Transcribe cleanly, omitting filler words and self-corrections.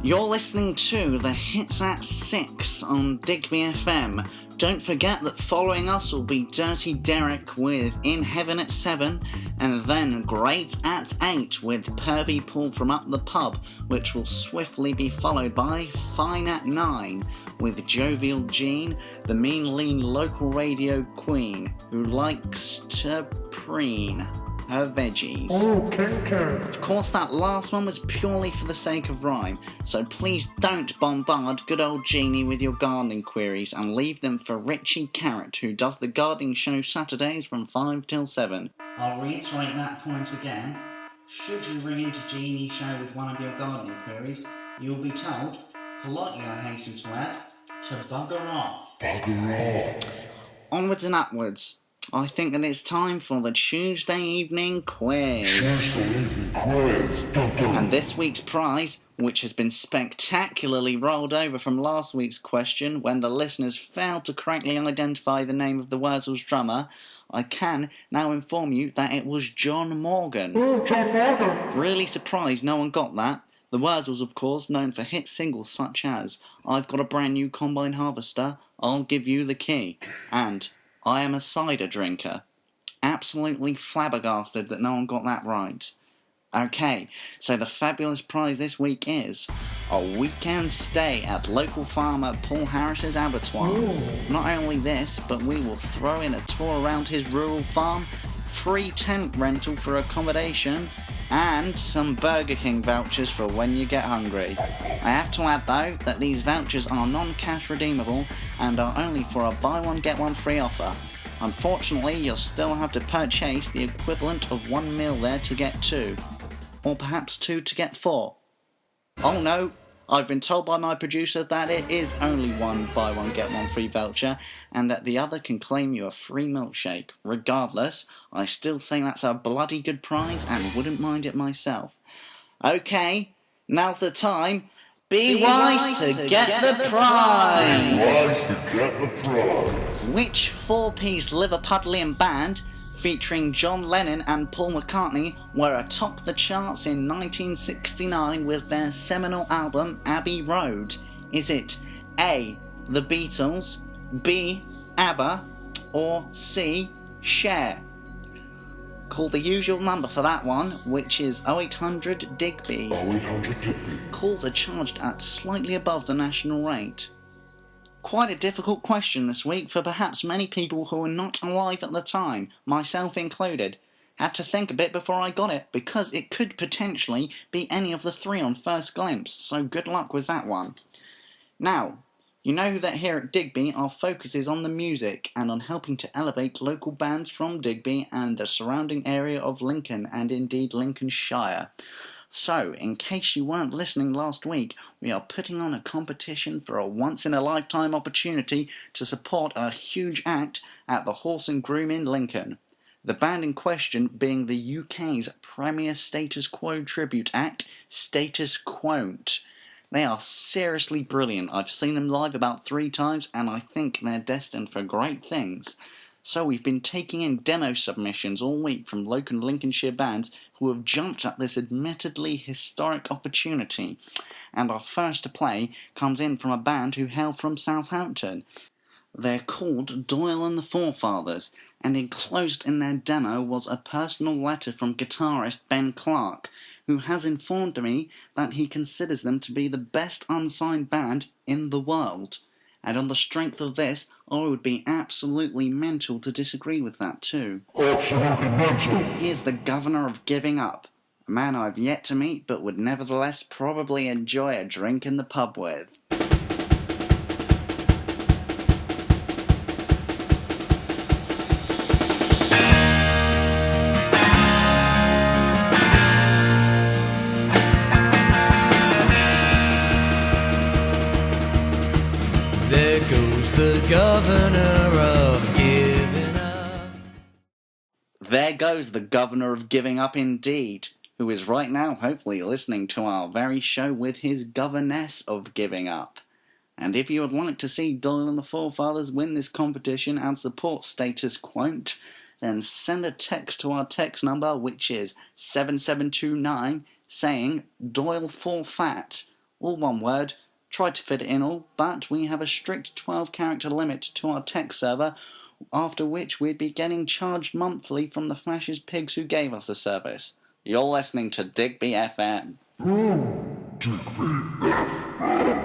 You're listening to the Hits at 6 on Digby FM. Don't forget that following us will be Dirty Derek with In Heaven at 7, and then Great at 8 with Pervy Paul from Up the Pub, which will swiftly be followed by Fine at 9 with Jovial Jean, the mean lean local radio queen who likes to preen her veggies. Of course, that last one was purely for the sake of rhyme, so please don't bombard good old Jeannie with your gardening queries and leave them for Richie Carrot, who does the gardening show Saturdays from 5 till 7. I'll reiterate that point again. Should you ring into Jeannie's show with one of your gardening queries, you'll be told, politely I hasten to add, to bugger off. Bugger off. Onwards and upwards. I think that it's time for the Tuesday evening quiz. And this week's prize, which has been spectacularly rolled over from last week's question when the listeners failed to correctly identify the name of the Wurzels drummer, I can now inform you that it was John Morgan. Oh, John Morgan! Really surprised no one got that. The Wurzels, of course, known for hit singles such as I've Got a Brand New Combine Harvester, I'll Give You the Key, and I Am a Cider Drinker. Absolutely flabbergasted that no one got that right. Okay, so the fabulous prize this week is a weekend stay at local farmer Paul Harris's abattoir. Ooh. Not only this, but we will throw in a tour around his rural farm, free tent rental for accommodation, and some Burger King vouchers for when you get hungry. I have to add though that these vouchers are non-cash redeemable and are only for a buy one get one free offer. Unfortunately, you'll still have to purchase the equivalent of one meal there to get two, or perhaps two to get four. Oh no, I've been told by my producer that it is only one buy one get one free voucher and that the other can claim you a free milkshake. Regardless, I still say that's a bloody good prize and wouldn't mind it myself. Okay, now's the time. Be wise to get the prize! Which four-piece Liverpudlian band featuring John Lennon and Paul McCartney were atop the charts in 1969 with their seminal album Abbey Road? Is it A, The Beatles, B, ABBA, or C, Cher? Call the usual number for that one, which is 0800 Digby. 0800 Digby. Calls are charged at slightly above the national rate. Quite a difficult question this week for perhaps many people who were not alive at the time, myself included. Had to think a bit before I got it, because it could potentially be any of the three on first glimpse, so good luck with that one. Now, you know that here at Digby our focus is on the music and on helping to elevate local bands from Digby and the surrounding area of Lincoln and indeed Lincolnshire. So, in case you weren't listening last week, we are putting on a competition for a once-in-a-lifetime opportunity to support a huge act at the Horse and Groom in Lincoln. The band in question being the UK's premier status quo tribute act, Status Quo'n't. They are seriously brilliant. I've seen them live about 3 times and I think they're destined for great things. So we've been taking in demo submissions all week from local Lincolnshire bands who have jumped at this admittedly historic opportunity. And our first to play comes in from a band who hail from Southampton. They're called Doyle and the Fourfathers, and enclosed in their demo was a personal letter from guitarist Ben Clark, who has informed me that he considers them to be the best unsigned band in the world. And on the strength of this, I would be absolutely mental to disagree with that too. Absolutely mental! Here's the Governor of Giving Up, a man I've yet to meet but would nevertheless probably enjoy a drink in the pub with. Governor of Giving Up. There goes the Governor of Giving Up indeed, who is right now hopefully listening to our very show with his Governess of Giving Up. And if you would like to see Doyle and the Fourfathers win this competition and support Status Quo'n't, then send a text to our text number, which is 7729, saying Doyle for Fat, all one word. Tried to fit it in all, but we have a strict 12-character limit to our text server, after which we'd be getting charged monthly from the fascist pigs who gave us the service. You're listening to Digby FM. Digby FM.